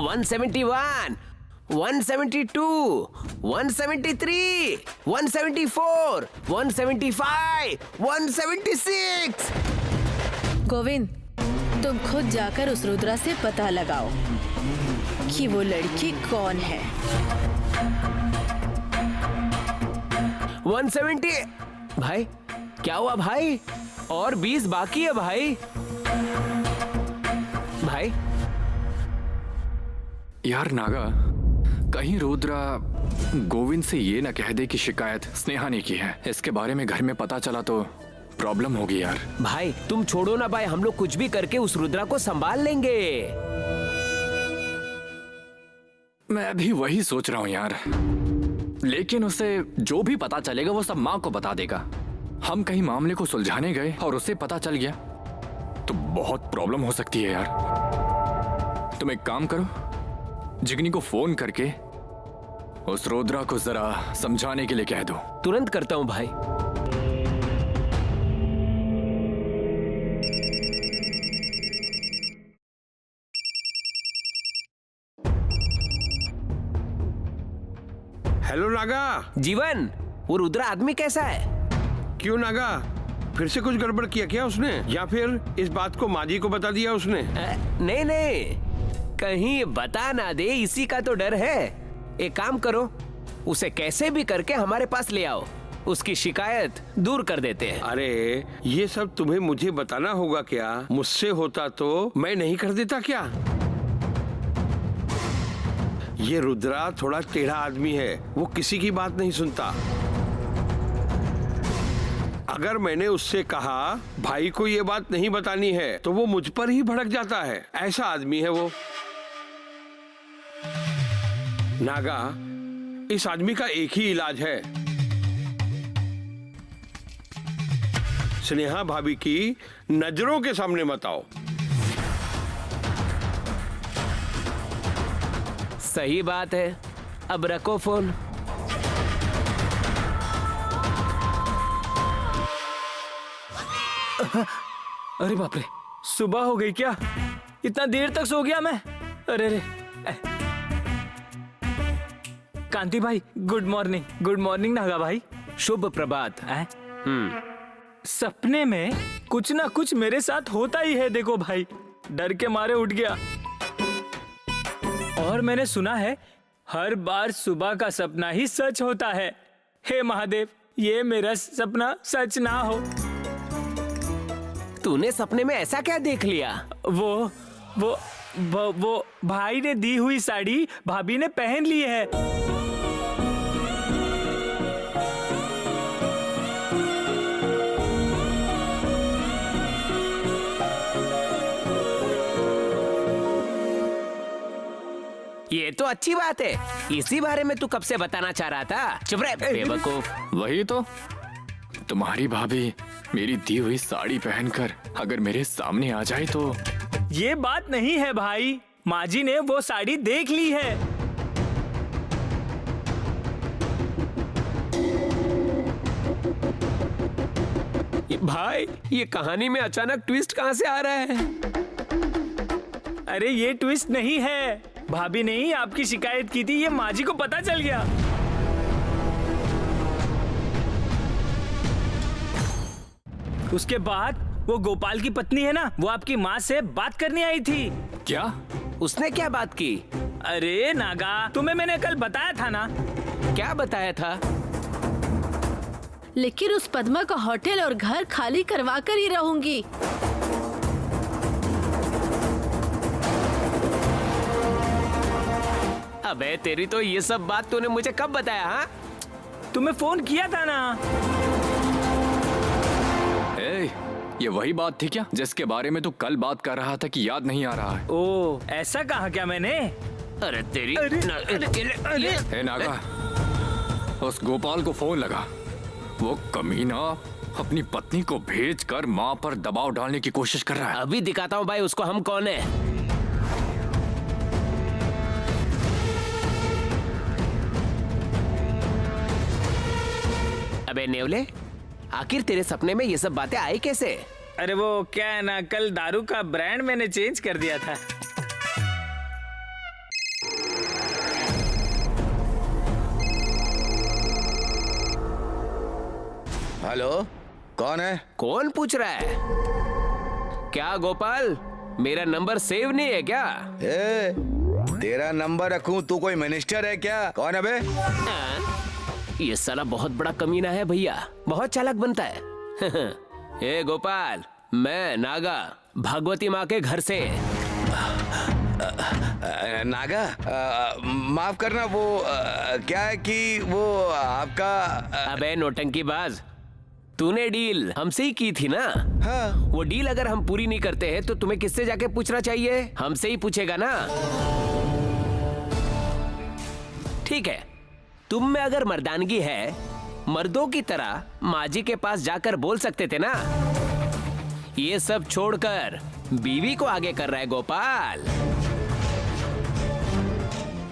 171, 172, 173, 174, 175, 176। गोविंद, तुम खुद जाकर उस रुद्रा से पता लगाओ कि वो लड़की कौन है। 170। भाई क्या हुआ भाई? और 20 बाकी है भाई। भाई यार नागा, कहीं रुद्रा गोविंद से ये ना कह दे कि शिकायत स्नेहा ने की है। इसके बारे में घर में पता चला तो प्रॉब्लम होगी यार। भाई तुम छोड़ो ना भाई, हम लोग कुछ भी करके उस रुद्रा को संभाल लेंगे। मैं भी वही सोच रहा हूँ यार, लेकिन उसे जो भी पता चलेगा वो सब माँ को बता देगा। हम कहीं मामले को सुलझाने गए और उसे पता चल गया तो बहुत प्रॉब्लम हो सकती है यार। तुम एक काम करो, जिगनी को फोन करके उस रुद्रा को जरा समझाने के लिए कह दो। तुरंत करता हूँ भाई। हेलो नागा। जीवन, वो रुद्रा आदमी कैसा है? क्यों नागा, फिर से कुछ गड़बड़ किया क्या उसने, या फिर इस बात को माँ जी को बता दिया उसने? नहीं नहीं, कहीं बता ना दे, इसी का तो डर है। एक काम करो, उसे कैसे भी करके हमारे पास ले आओ, उसकी शिकायत दूर कर देते हैं। अरे ये सब तुम्हें मुझे बताना होगा क्या? मुझसे होता तो मैं नहीं कर देता क्या? ये रुद्रा थोड़ा टेढ़ा आदमी है, वो किसी की बात नहीं सुनता। अगर मैंने उससे कहा भाई को ये बात नहीं बतानी है तो वो मुझ पर ही भड़क जाता है। ऐसा आदमी है वो। नागा, इस आदमी का एक ही इलाज है, स्नेहा भाभी की नजरों के सामने मत आओ। सही बात है, अब रखो फोन। अरे बाप रे, सुबह हो गई क्या? इतना देर तक सो गया मैं? अरे रे। कांति भाई, good morning. Good morning Naga भाई। शुभ प्रभात। सपने में कुछ ना कुछ मेरे साथ होता ही है। देखो भाई, डर के मारे उठ गया। और मैंने सुना है हर बार सुबह का सपना ही सच होता है। हे महादेव, ये मेरा सपना सच ना हो। तूने सपने में ऐसा क्या देख लिया? वो भाई ने दी हुई साड़ी भाभी ने पहन ली है। ये तो अच्छी बात है, इसी बारे में तू कब से बताना चाह रहा था। चुप रह बेवकूफ। वही तो, तुम्हारी भाभी मेरी दी हुई साड़ी पहनकर अगर मेरे सामने आ जाए तो। ये बात नहीं है भाई, माँ जी ने वो साड़ी देख ली है। भाई ये कहानी में अचानक ट्विस्ट कहाँ से आ रहा है? अरे ये ट्विस्ट नहीं है, भाभी ने ही आपकी शिकायत की थी, ये माँ जी को पता चल गया। उसके बाद वो गोपाल की पत्नी है ना, वो आपकी माँ से बात करने आई थी। क्या? उसने क्या बात की? अरे नागा, तुम्हें मैंने कल बताया था ना। क्या बताया था? लेकिन उस पद्मा का होटल और घर खाली करवा कर ही रहूंगी। अबे तेरी तो ये सब बात तूने मुझे कब बताया? हाँ, तुम्हें फोन किया था ना। ये वही बात थी क्या जिसके बारे में तू कल बात कर रहा था कि याद नहीं आ रहा है? ओ, ऐसा कहा क्या मैंने? अरे तेरी। हे नागा, उस गोपाल को फोन लगा। वो कमीना अपनी पत्नी को भेजकर माँ पर दबाव डालने की कोशिश कर रहा है। अभी दिखाता हूँ भाई उसको हम कौन है। अबे नेवले, आखिर तेरे सपने में ये सब बातें आई कैसे? अरे वो क्या है ना, कल दारू का ब्रांड मैंने चेंज कर दिया था। हेलो, कौन है? कौन पूछ रहा है? क्या गोपाल, मेरा नंबर सेव नहीं है क्या? ए, तेरा नंबर रखूं, तू कोई मिनिस्टर है क्या? कौन है बे? ये साला बहुत बड़ा कमीना है भैया, बहुत चालाक बनता है। ए गोपाल, मैं नागा, भगवती माँ के घर से। नागा, माफ करना, वो क्या है कि वो आपका अबे नौटंकीबाज, तूने डील हमसे ही की थी ना? हाँ। वो डील अगर हम पूरी नहीं करते हैं तो तुम्हें किससे जाके पूछना चाहिए? हमसे ही पूछेगा ना? ठीक है, तुम में अगर मर्दानगी है, मर्दों की तरह माजी के पास जाकर बोल सकते थे ना। ये सब छोड़कर बीवी को आगे कर रहा है गोपाल।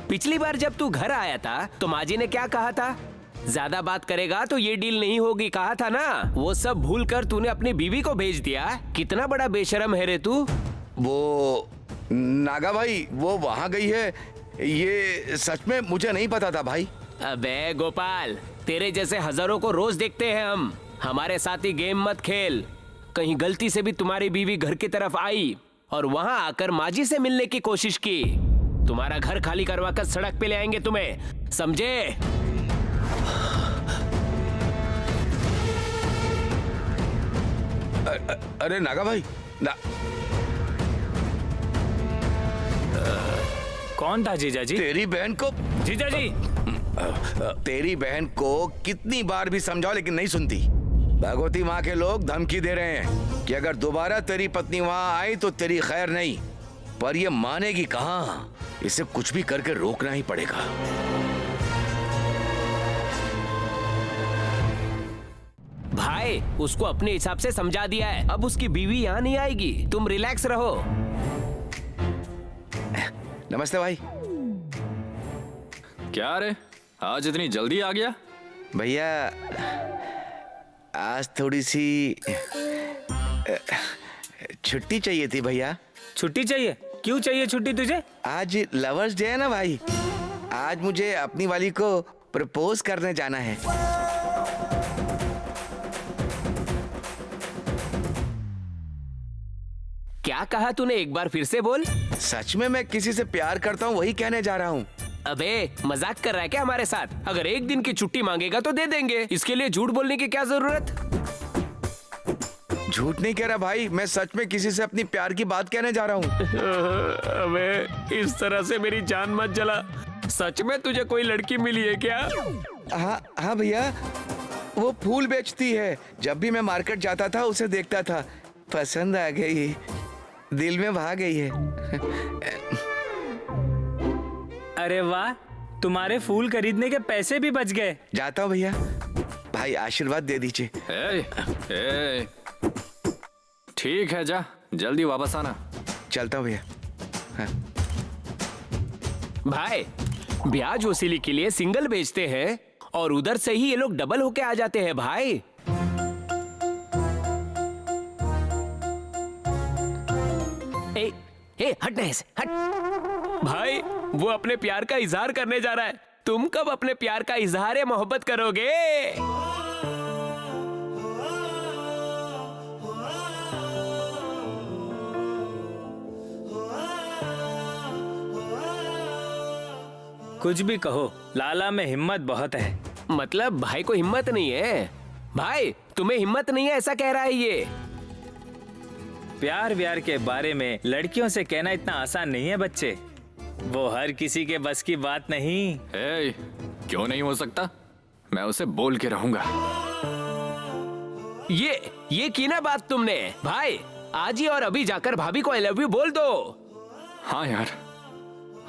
पिछली बार जब तू घर आया था तो माजी ने क्या कहा था? ज्यादा बात करेगा तो ये डील नहीं होगी, कहा था ना? वो सब भूल कर तूने अपनी बीवी को भेज दिया। कितना बड़ा बेशरम है रे तू। वो नागा भाई, वो वहाँ गई है, ये सच में मुझे नहीं पता था भाई। अबे गोपाल, तेरे जैसे हजारों को रोज देखते हैं हम। हमारे साथ ही गेम मत खेल। कहीं गलती से भी तुम्हारी बीवी घर की तरफ आई और वहां आकर माजी से मिलने की कोशिश की, तुम्हारा घर खाली करवा कर सड़क पे ले आएंगे तुम्हें, समझे? अरे नागा भाई, कौन था जीजा जी? तेरी बहन को, जीजा जी, तेरी बहन को कितनी बार भी समझाओ लेकिन नहीं सुनती। भगवती माँ के लोग धमकी दे रहे हैं कि अगर दोबारा तेरी पत्नी वहाँ आई तो तेरी खैर नहीं। पर ये मानेगी कहाँ? इसे कुछ भी करके रोकना ही पड़ेगा। भाई, उसको अपने हिसाब से समझा दिया है, अब उसकी बीवी यहाँ नहीं आएगी। तुम रिलैक्स रहो। नमस्ते भाई। क्या रे, आज इतनी जल्दी आ गया? भैया, आज थोड़ी सी छुट्टी चाहिए थी भैया। छुट्टी चाहिए? क्यों चाहिए छुट्टी तुझे? आज लवर्स डे है ना भाई, आज मुझे अपनी वाली को प्रपोज करने जाना है। क्या कहा तूने? एक बार फिर से बोल। सच में मैं किसी से प्यार करता हूँ, वही कहने जा रहा हूँ। अबे मजाक कर रहा है क्या हमारे साथ? अगर एक दिन की छुट्टी मांगेगा तो दे देंगे, इसके लिए झूठ बोलने की क्या जरूरत? झूठ नहीं कह रहा भाई, मैं सच में किसी से अपनी प्यार की बात कहने जा रहा हूँ। अबे इस तरह से मेरी जान मत जला। सच में तुझे कोई लड़की मिली है क्या? हाँ भैया, वो फूल बेचती है। जब भी मैं मार्केट जाता था उसे देखता था, पसंद आ गई, दिल में भा गई है। अरे वाह, तुम्हारे फूल खरीदने के पैसे भी बच गए। जाता हूँ भैया, भाई आशीर्वाद दे दीजिए। ए, ठीक है, जा जल्दी वापस आना। चलता हूँ भैया। हाँ। भाई, ब्याज वसूली के लिए सिंगल बेचते हैं और उधर से ही ये लोग डबल होके आ जाते हैं भाई। हट नहीं से, हट। भाई, वो अपने प्यार का इजहार करने जा रहा है। तुम कब अपने प्यार का इजहार मोहब्बत करोगे? कुछ भी कहो, लाला में हिम्मत बहुत है। मतलब भाई को हिम्मत नहीं है? भाई, तुम्हें हिम्मत नहीं है ऐसा कह रहा है ये? प्यार व्यार के बारे में लड़कियों से कहना इतना आसान नहीं है बच्चे। वो हर किसी के बस की बात नहीं। क्यों नहीं हो सकता? मैं उसे बोल के रहूंगा। ये की ना बात तुमने। भाई, आज ही और अभी जाकर भाभी को आई लव यू बोल दो। हाँ यार,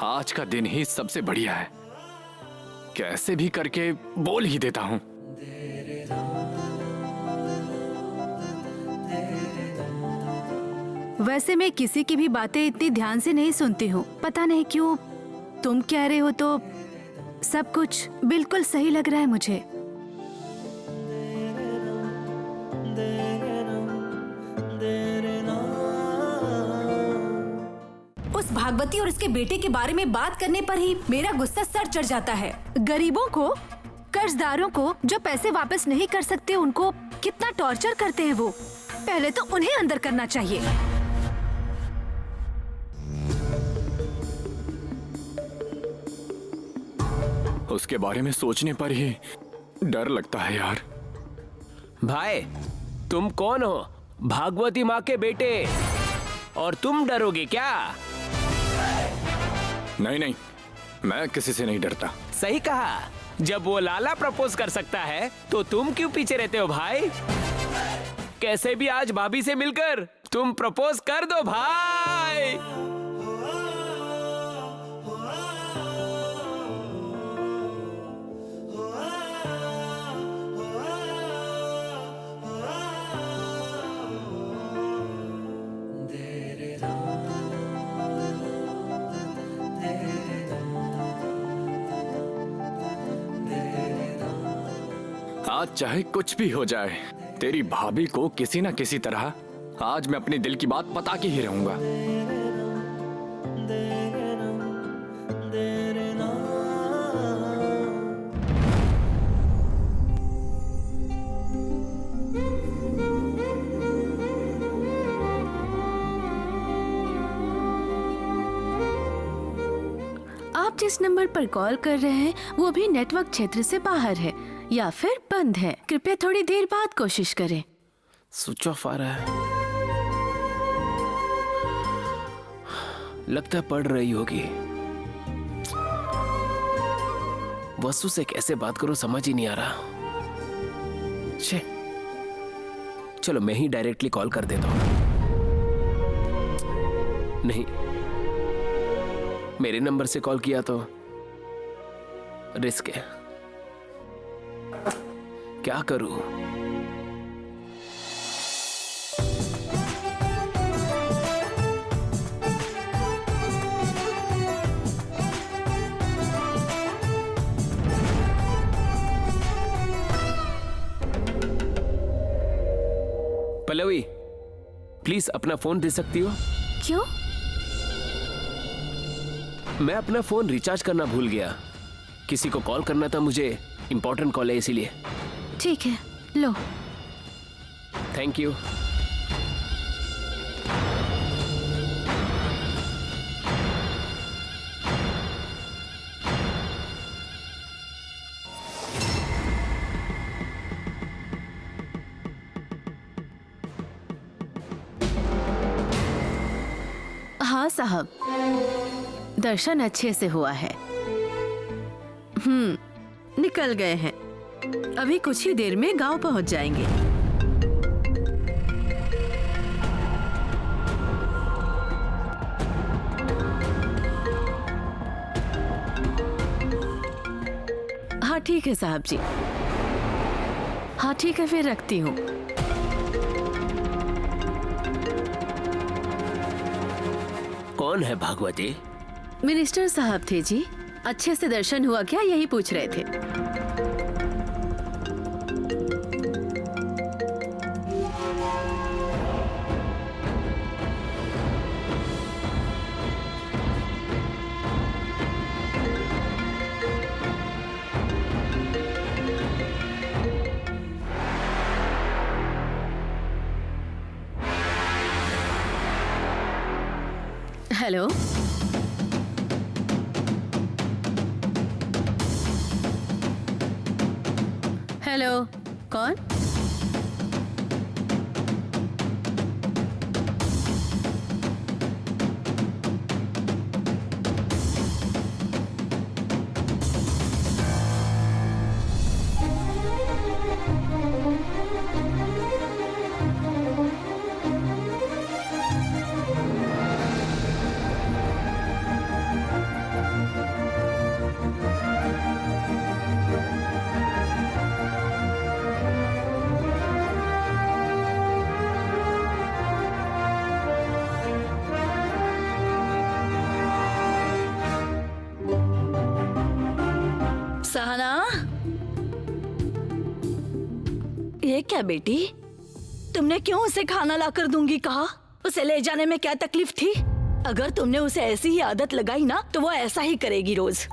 आज का दिन ही सबसे बढ़िया है। कैसे भी करके बोल ही देता हूँ। वैसे मैं किसी की भी बातें इतनी ध्यान से नहीं सुनती हूँ, पता नहीं क्यों। तुम कह रहे हो तो सब कुछ बिल्कुल सही लग रहा है मुझे। उस भागवती और उसके बेटे के बारे में बात करने पर ही मेरा गुस्सा सर चढ़ जाता है। गरीबों को, कर्जदारों को जो पैसे वापस नहीं कर सकते, उनको कितना टॉर्चर करते हैं वो। पहले तो उन्हें अंदर करना चाहिए। उसके बारे में सोचने पर ही डर लगता है यार। भाई तुम कौन हो? भागवती माँ के बेटे, और तुम डरोगे क्या? नहीं नहीं, मैं किसी से नहीं डरता। सही कहा। जब वो लाला प्रपोज कर सकता है तो तुम क्यों पीछे रहते हो भाई? कैसे भी आज भाभी से मिलकर तुम प्रपोज कर दो भाई। आज चाहे कुछ भी हो जाए, तेरी भाभी को किसी न किसी तरह आज मैं अपने दिल की बात बता के ही रहूंगा। आप जिस नंबर पर कॉल कर रहे हैं वो भी नेटवर्क क्षेत्र से बाहर है या फिर बंद है। कृपया थोड़ी देर बाद कोशिश करें। स्विच ऑफ आ रहा है। लगता है पढ़ रही होगी। वसु से कैसे बात करूं समझ ही नहीं आ रहा। छे, चलो मैं ही डायरेक्टली कॉल कर देता हूं। नहीं, मेरे नंबर से कॉल किया तो रिस्क है। क्या करूं? पल्लवी, प्लीज अपना फोन दे सकती हो? क्यों? मैं अपना फोन रिचार्ज करना भूल गया। किसी को कॉल करना था मुझे, इंपॉर्टेंट कॉल है इसीलिए। ठीक है, लो। Thank you. हाँ साहब, दर्शन अच्छे से हुआ है। निकल गए हैं। अभी कुछ ही देर में गांव पहुंच जाएंगे। हाँ ठीक है साहब जी। हाँ ठीक है, फिर रखती हूँ। कौन है भागवती? मिनिस्टर साहब थे जी। अच्छे से दर्शन हुआ क्या, यही पूछ रहे थे। हेलो, हेलो, कौन? सहना, ये क्या बेटी, तुमने क्यों उसे खाना लाकर दूंगी कहा? उसे ले जाने में क्या तकलीफ थी? अगर तुमने उसे ऐसी ही आदत लगाई ना तो वो ऐसा ही करेगी रोज।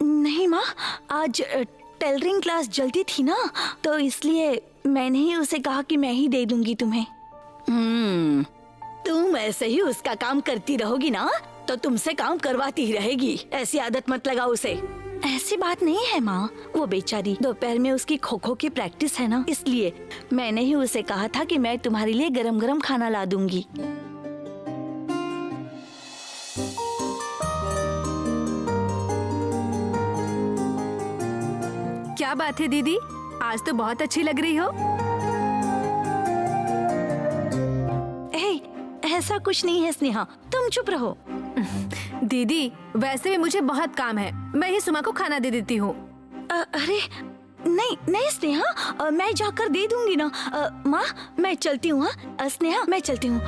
नहीं माँ, आज टेलरिंग क्लास जल्दी थी ना तो इसलिए मैंने ही उसे कहा कि मैं ही दे दूंगी तुम्हें। तुम ऐसे ही उसका काम करती रहोगी ना तो तुमसे काम करवाती ही रहेगी। ऐसी आदत मत लगाओ उसे। ऐसी बात नहीं है माँ, वो बेचारी दोपहर में उसकी खो खो की प्रैक्टिस है ना, इसलिए मैंने ही उसे कहा था कि मैं तुम्हारे लिए गरम गरम खाना ला दूंगी। क्या बात है दीदी, आज तो बहुत अच्छी लग रही हो। ऐसा कुछ नहीं है स्नेहा, तुम चुप रहो। दीदी वैसे भी मुझे बहुत काम है, मैं ही सुमा को खाना दे देती हूँ। अरे नहीं नहीं स्नेहा, मैं जाकर दे दूंगी ना। माँ मैं चलती हूँ। स्नेहा मैं चलती हूँ।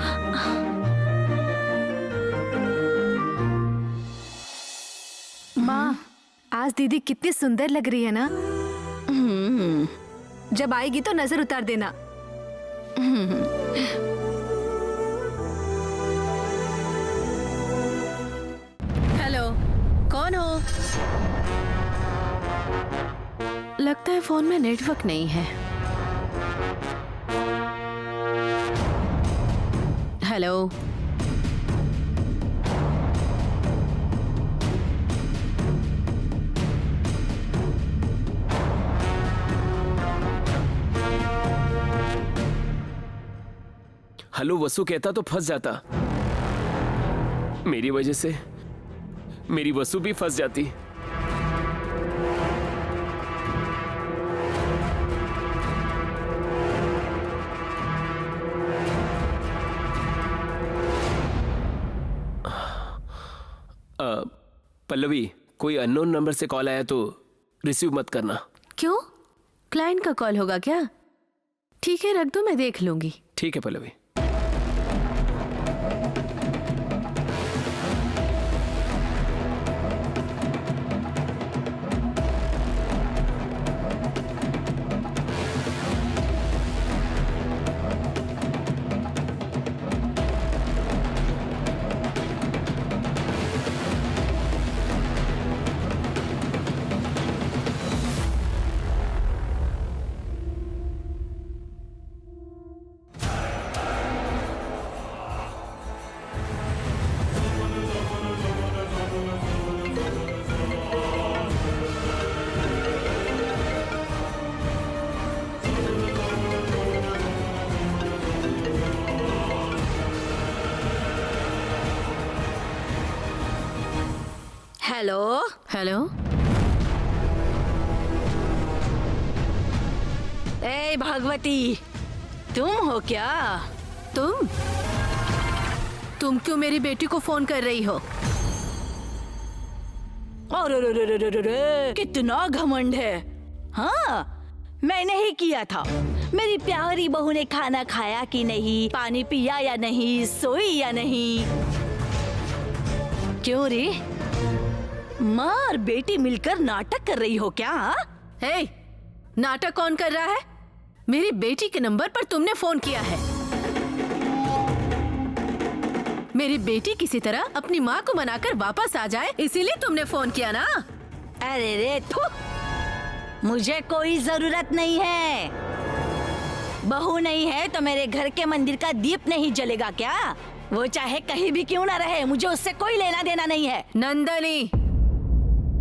माँ आज दीदी कितनी सुंदर लग रही है ना। जब आएगी तो नजर उतार देना। हेलो, कौन हो? लगता है फोन में नेटवर्क नहीं है। हेलो, हेलो वसु कहता तो फंस जाता। मेरी वजह से मेरी वसु भी फंस जाती। पल्लवी, कोई अननोन नंबर से कॉल आया तो रिसीव मत करना। क्यों? क्लाइंट का कॉल होगा क्या? ठीक है, रख दो, मैं देख लूंगी। ठीक है पल्लवी। हेलो हेलो, ए भगवती, तुम हो क्या? तुम क्यों मेरी बेटी को फोन कर रही हो? अरे कितना घमंड है। हाँ मैंने ही किया था। मेरी प्यारी बहू ने खाना खाया कि नहीं, पानी पिया या नहीं, सोई या नहीं। क्यों रे, माँ और बेटी मिलकर नाटक कर रही हो क्या? हे, नाटक कौन कर रहा है? मेरी बेटी के नंबर पर तुमने फोन किया है। मेरी बेटी किसी तरह अपनी माँ को मनाकर वापस आ जाए, इसीलिए तुमने फोन किया ना? अरे रे थू, मुझे कोई जरूरत नहीं है। बहू नहीं है तो मेरे घर के मंदिर का दीप नहीं जलेगा क्या? वो चाहे कहीं भी क्यों ना रहे, मुझे उससे कोई लेना देना नहीं है। नंदनी,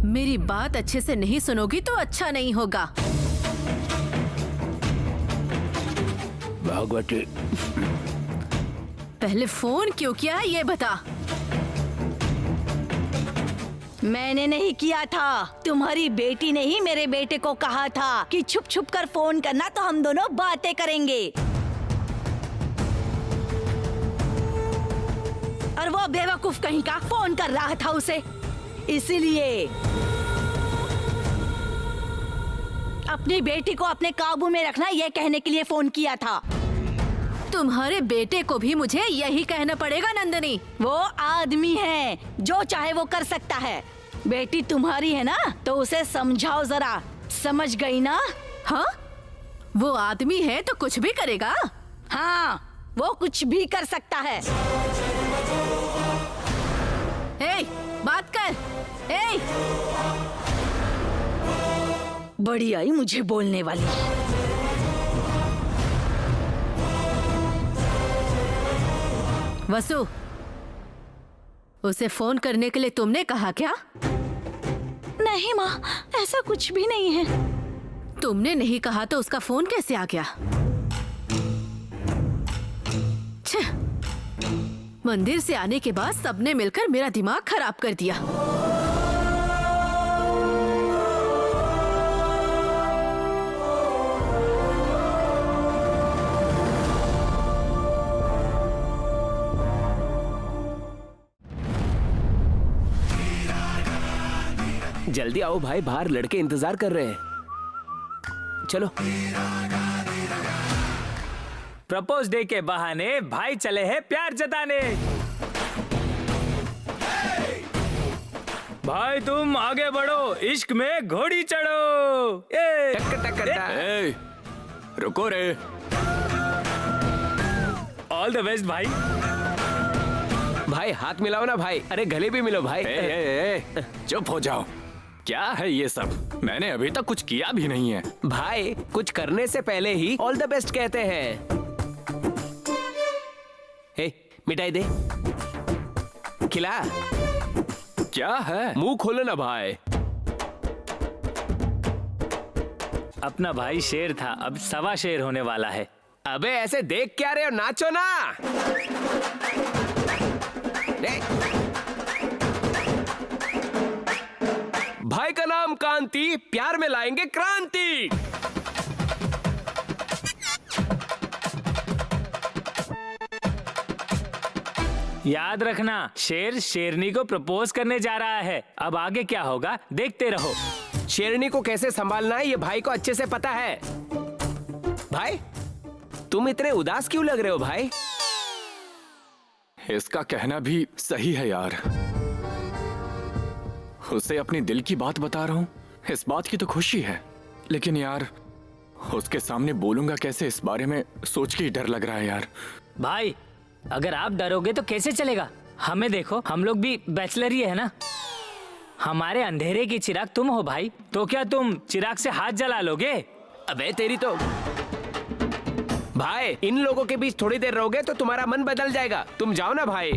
मेरी बात अच्छे से नहीं सुनोगी तो अच्छा नहीं होगा। भगवती, पहले फोन क्यों किया है ये बता। मैंने नहीं किया था, तुम्हारी बेटी ने ही मेरे बेटे को कहा था कि छुप छुप कर फोन करना तो हम दोनों बातें करेंगे। और वो बेवकूफ कहीं का फोन कर रहा था उसे, इसीलिए अपनी बेटी को अपने काबू में रखना ये कहने के लिए फोन किया था। तुम्हारे बेटे को भी मुझे यही कहना पड़ेगा नंदनी। वो आदमी है, जो चाहे वो कर सकता है। बेटी तुम्हारी है ना, तो उसे समझाओ जरा। समझ गई ना? हाँ, वो आदमी है तो कुछ भी करेगा। हाँ, वो कुछ भी कर सकता है। ए, बात कर। ए, बड़ी आई मुझे बोलने वाली। वसु, उसे फोन करने के लिए तुमने कहा क्या? नहीं माँ, ऐसा कुछ भी नहीं है। तुमने नहीं कहा तो उसका फोन कैसे आ गया? छह, मंदिर से आने के बाद सबने मिलकर मेरा दिमाग खराब कर दिया। जल्दी आओ भाई, बाहर लड़के इंतजार कर रहे हैं। चलो। प्रपोज डे के बहाने भाई चले हैं प्यार जताने। भाई तुम आगे बढ़ो, इश्क में घोड़ी चढ़ो। टक टक टक। ए, रुको रे। ऑल द बेस्ट भाई। भाई हाथ मिलाओ ना भाई। अरे गले भी मिलो भाई। चुप हो जाओ। क्या है ये सब? मैंने अभी तक कुछ किया भी नहीं है। भाई कुछ करने से पहले ही ऑल द बेस्ट कहते हैं। हे, मिठाई दे। खिला। क्या है? मुंह खोलो ना भाई। अपना भाई शेर था, अब सवा शेर होने वाला है। अबे ऐसे देख क्या रहे हो, नाचो ना। भाई का नाम कांति, प्यार में लाएंगे क्रांति। याद रखना, शेर शेरनी को प्रपोज करने जा रहा है। अब आगे क्या होगा देखते रहो। शेरनी को कैसे संभालना है ये भाई को अच्छे से पता है। भाई तुम इतने उदास क्यों लग रहे हो भाई? इसका कहना भी सही है यार। उसे अपनी दिल की बात बता रहा हूँ, इस बात की तो खुशी है, लेकिन यार उसके सामने बोलूंगा कैसे, इस बारे में सोच के ही डर लग रहा है यार। भाई अगर आप डरोगे तो कैसे चलेगा? हमें देखो, हम लोग भी बैचलर ही है ना। हमारे अंधेरे की चिराग तुम हो भाई, तो क्या तुम चिराग से हाथ जला लोगे? अबे तेरी तो। भाई इन लोगों के बीच थोड़ी देर रहोगे तो तुम्हारा मन बदल जाएगा। तुम जाओ ना भाई।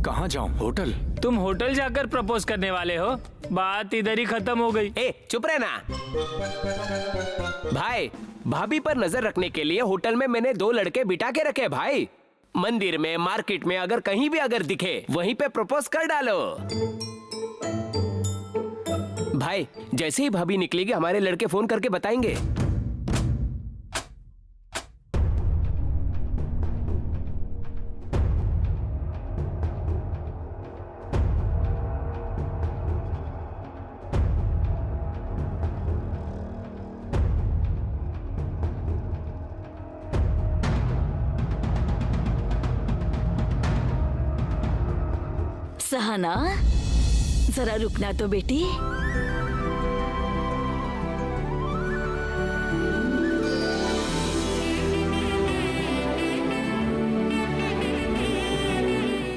कहाँ जाऊं? होटल? तुम होटल जाकर प्रपोज करने वाले हो? बात इधर ही खत्म हो गई। ए चुप रहना। भाई भाभी पर नजर रखने के लिए होटल में मैंने 2 लड़के बिठा के रखे भाई। मंदिर में, मार्केट में, अगर कहीं भी अगर दिखे वहीं पे प्रपोज कर डालो। भाई जैसे ही भाभी निकलेगी हमारे लड़के फोन करके बताएंगे। सहना, जरा रुकना तो बेटी।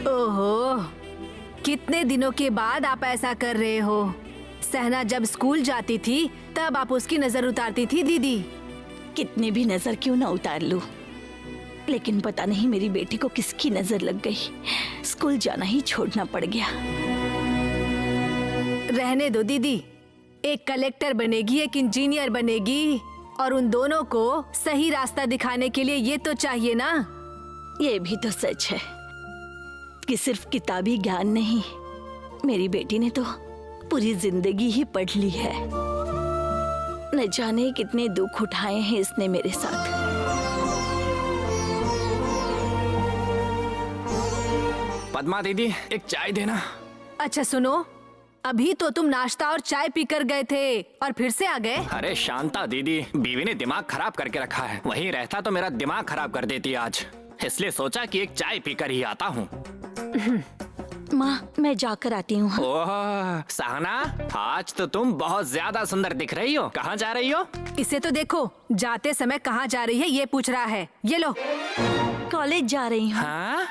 ओहो, कितने दिनों के बाद आप ऐसा कर रहे हो। सहना जब स्कूल जाती थी तब आप उसकी नजर उतारती थी दीदी। कितनी भी नजर क्यों ना उतार लूं, लेकिन पता नहीं मेरी बेटी को किसकी नजर लग गई, स्कूल जाना ही छोड़ना पड़ गया। रहने दो दीदी, एक कलेक्टर बनेगी, एक इंजीनियर बनेगी, और उन दोनों को सही रास्ता दिखाने के लिए ये तो चाहिए ना। ये भी तो सच है कि सिर्फ किताबी ज्ञान नहीं, मेरी बेटी ने तो पूरी जिंदगी ही पढ़ ली है। न जाने कितने दुख उठाए हैं इसने मेरे साथ। पद्मा दीदी, एक चाय देना। अच्छा सुनो, अभी तो तुम नाश्ता और चाय पीकर गए थे और फिर से आ गए। अरे शांता दीदी, बीवी ने दिमाग खराब करके रखा है। वहीं रहता तो मेरा दिमाग खराब कर देती आज, इसलिए सोचा कि एक चाय पीकर ही आता हूँ। माँ मैं जाकर आती हूँ। ओह सहना, आज तो तुम बहुत ज्यादा सुंदर दिख रही हो। कहाँ जा रही हो? इसे तो देखो, जाते समय कहाँ जा रही है ये पूछ रहा है। ये लो। कॉलेज जा रही हूँ। हाँ?